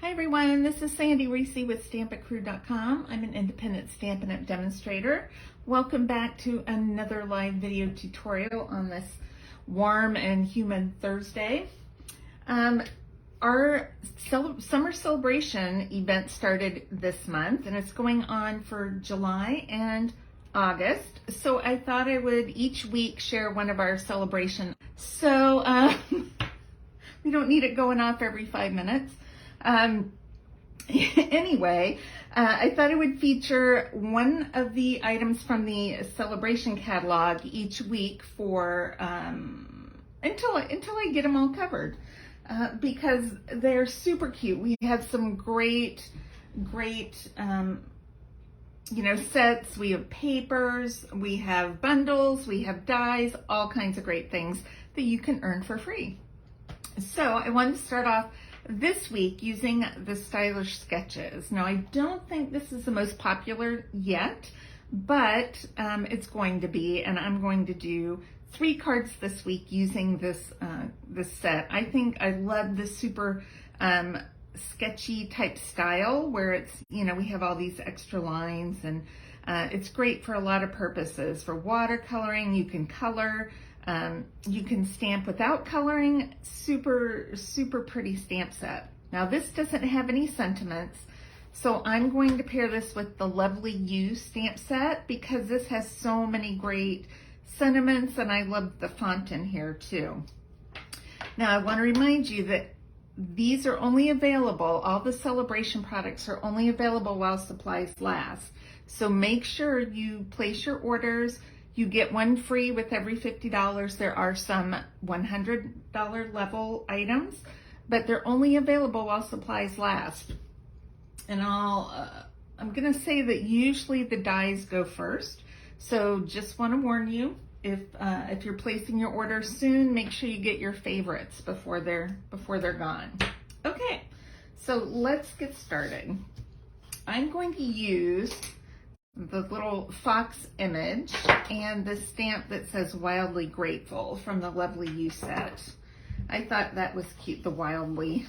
Hi everyone, this is Sandy Reese with StampItCrew.com. I'm an independent Stampin' Up! Demonstrator. Welcome back to another live video tutorial on this warm and humid Thursday. Our summer celebration event started this month and it's going on for July and August. So I thought I would each week share one of our celebration. So we don't need it going off every 5 minutes. Anyway, I thought I would feature one of the items from the celebration catalog each week for until I get them all covered, because they're super cute. We have some great sets. We have papers, we have bundles, we have dies, all kinds of great things that you can earn for free. So I wanted to start off this week using the Stylish Sketches. Now I don't think this is the most popular yet, but it's going to be, and I'm going to do 3 cards this week using this set. I think I love this super sketchy type style where it's, we have all these extra lines, and it's great for a lot of purposes. For watercoloring, you can color. You can stamp without coloring. Super pretty stamp set. Now this doesn't have any sentiments, so I'm going to pair this with the Lovely You stamp set because this has so many great sentiments, and I love the font in here too. Now I want to remind you that these are only available, all the celebration products are only available while supplies last. So make sure you place your orders. You get one free with every $50. There are some $100 level items, but they're only available while supplies last. And I'm gonna say that usually the dies go first. So just wanna warn you, if you're placing your order soon, make sure you get your favorites before they're gone. Okay, so let's get started. I'm going to use the little fox image and the stamp that says Wildly Grateful from the Lovely You set. I thought that was cute, the wildly,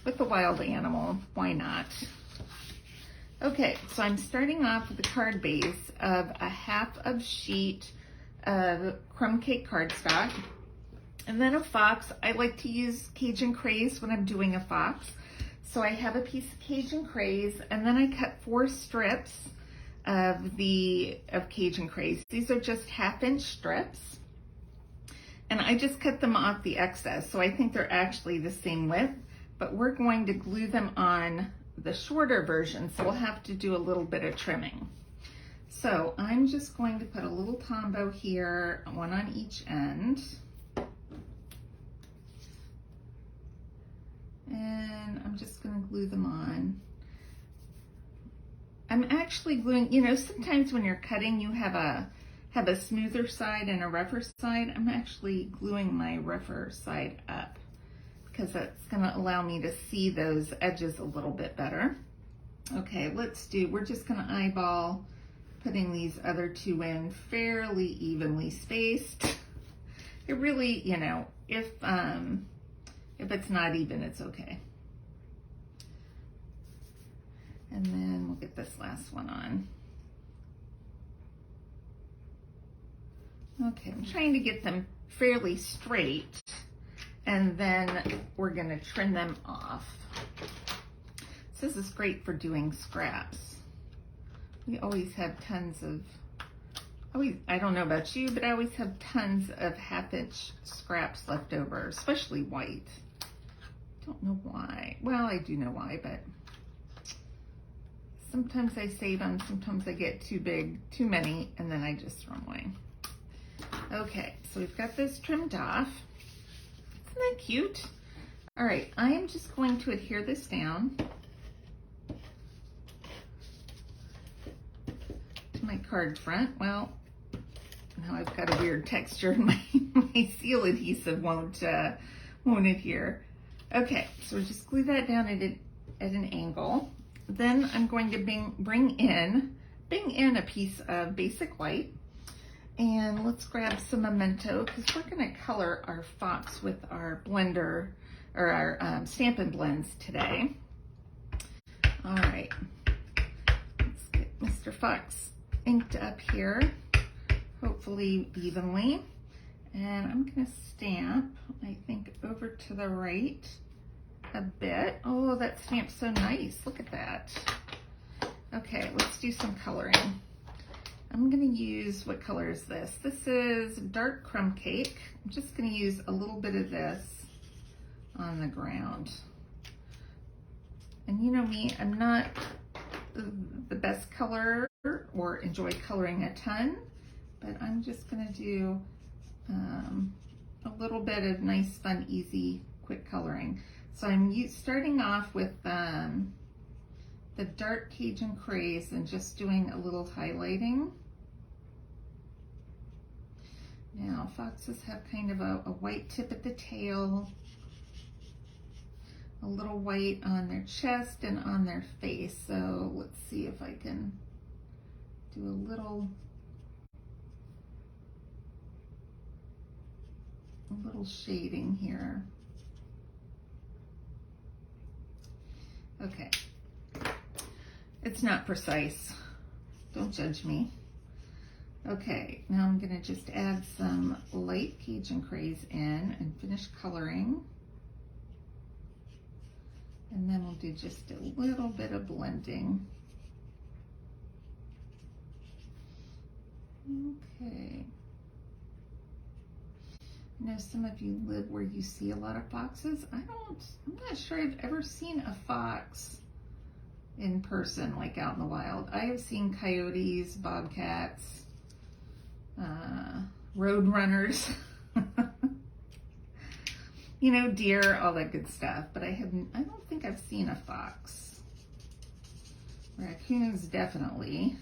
with the wild animal, why not? Okay, so I'm starting off with a card base of a half of sheet of crumb cake cardstock, and then a fox. I like to use Cajun Craze when I'm doing a fox. So I have a piece of Cajun Craze, and then I cut 4 strips of Cajun Craze. These are just 1/2-inch strips, and I just cut them off the excess, so I think they're actually the same width, but we're going to glue them on the shorter version, so we'll have to do a little bit of trimming. So I'm just going to put a little combo here, one on each end, and I'm just going to glue them on. I'm actually gluing, sometimes when you're cutting, you have a smoother side and a rougher side. I'm actually gluing my rougher side up because that's gonna allow me to see those edges a little bit better. Okay, we're just gonna eyeball putting these other 2 in fairly evenly spaced. It really, if it's not even, it's okay. And then we'll get this last one on. Okay, I'm trying to get them fairly straight, and then we're gonna trim them off. So this is great for doing scraps. We always have tons of, I don't know about you, but I always have tons of 1/2-inch scraps left over, especially white. Don't know why. Well, I do know why, but sometimes I save them, sometimes I get too big, too many, and then I just throw them away. Okay, so we've got this trimmed off. Isn't that cute? All right, I am just going to adhere this down to my card front. Well, now I've got a weird texture and my seal adhesive won't adhere. Okay, so we'll just glue that down at an angle. Then I'm going to bring in a piece of basic white, and let's grab some Memento because we're going to color our fox with our blender or our Stampin' Blends today. All right, let's get Mr. Fox inked up here, hopefully evenly. And I'm gonna stamp, I think, over to the right a bit. Oh, that stamp's so nice, look at that. Okay, let's do some coloring. I'm gonna use, what color is this? This is dark crumb cake. I'm just gonna use a little bit of this on the ground. And you know me, I'm not the best colorer or enjoy coloring a ton, but I'm just gonna do a little bit of nice, fun, easy, quick coloring. So I'm starting off with the dark Cajun Craze and just doing a little highlighting. Now, foxes have kind of a white tip at the tail, a little white on their chest and on their face. So let's see if I can do a little shading here. Okay, it's not precise, don't judge me. Okay, now I'm gonna just add some light Cajun Craze in and finish coloring. And then we'll do just a little bit of blending. Okay. I know some of you live where you see a lot of foxes. I'm not sure I've ever seen a fox in person, like out in the wild. I have seen coyotes, bobcats, road runners, you know, deer, all that good stuff. But I don't think I've seen a fox. Raccoons, definitely.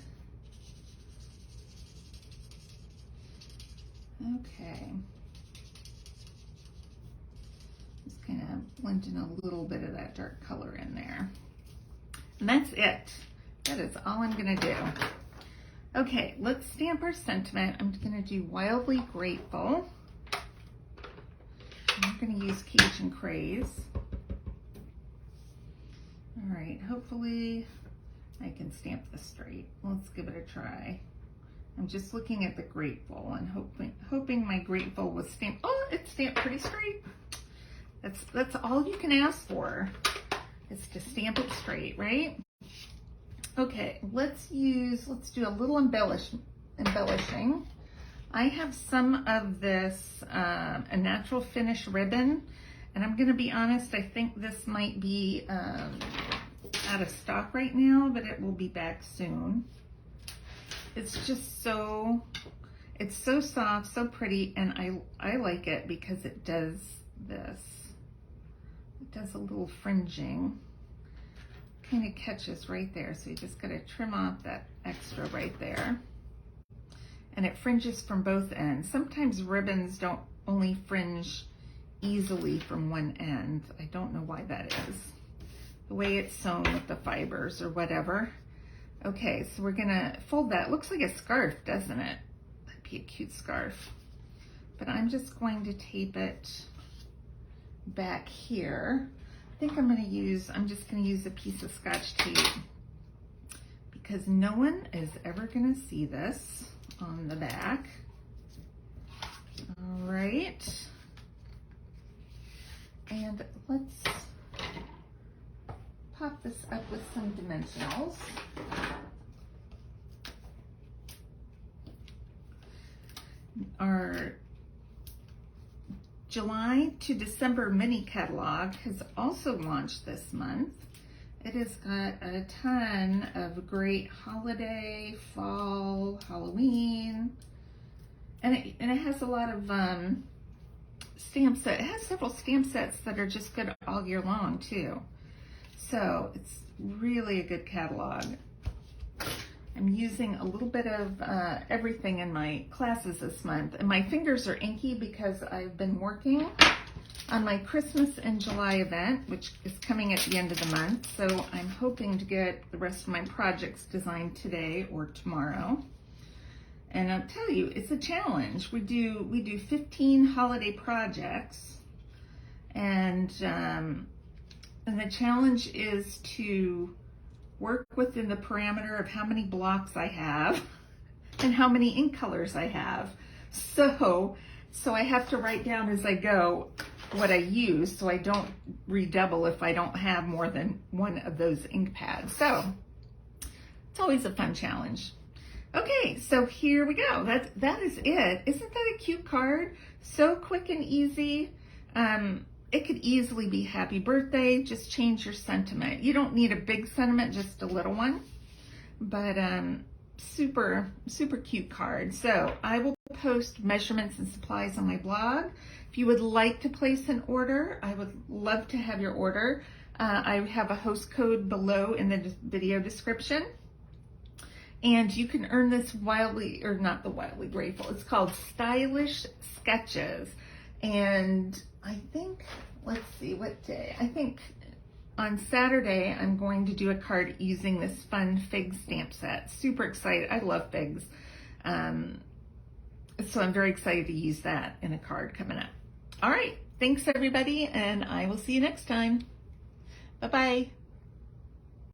Okay. Just kind of blending a little bit of that dark color in there. And that's it. That is all I'm gonna do. Okay, let's stamp our sentiment. I'm gonna do Wildly Grateful. I'm gonna use Cajun Craze. All right, hopefully I can stamp this straight. Let's give it a try. I'm just looking at the grateful and hoping my grateful was stamped. Oh, it's stamped pretty straight. That's all you can ask for, is to stamp it straight, right? Okay, let's do a little embellishing. I have some of this, a natural finish ribbon, and I'm gonna be honest, I think this might be out of stock right now, but it will be back soon. It's just it's so soft, so pretty, and I like it because it does this. It does a little fringing. Kind of catches right there, so you just gotta trim off that extra right there. And it fringes from both ends. Sometimes ribbons don't only fringe easily from one end. I don't know why that is. The way it's sewn with the fibers or whatever. Okay, so we're gonna fold that. Looks like a scarf, doesn't it? That'd be a cute scarf. But I'm just going to tape it back here. I think I'm just gonna use a piece of Scotch tape because no one is ever gonna see this on the back. All right. And let's pop this up with some dimensionals. Our July to December mini catalog has also launched this month. It has got a ton of great holiday, fall, Halloween, and it has a lot of stamp sets. It has several stamp sets that are just good all year long too. So it's really a good catalog. I'm using a little bit of everything in my classes this month, and my fingers are inky because I've been working on my Christmas in July event, which is coming at the end of the month. So I'm hoping to get the rest of my projects designed today or tomorrow. And I'll tell you, it's a challenge. We do 15 holiday projects, and the challenge is to work within the parameter of how many blocks I have and how many ink colors I have. So I have to write down as I go what I use so I don't redouble if I don't have more than one of those ink pads. So it's always a fun challenge. Okay, so here we go. That is it. Isn't that a cute card? So quick and easy. It could easily be happy birthday. Just change your sentiment. You don't need a big sentiment, just a little one. But super, super cute card. So I will post measurements and supplies on my blog. If you would like to place an order, I would love to have your order. I have a host code below in the video description. And you can earn this not the Wildly Grateful. It's called Stylish Sketches. And I think, let's see what day. I think on Saturday, I'm going to do a card using this fun fig stamp set. Super excited. I love figs. So I'm very excited to use that in a card coming up. All right. Thanks, everybody. And I will see you next time. Bye-bye.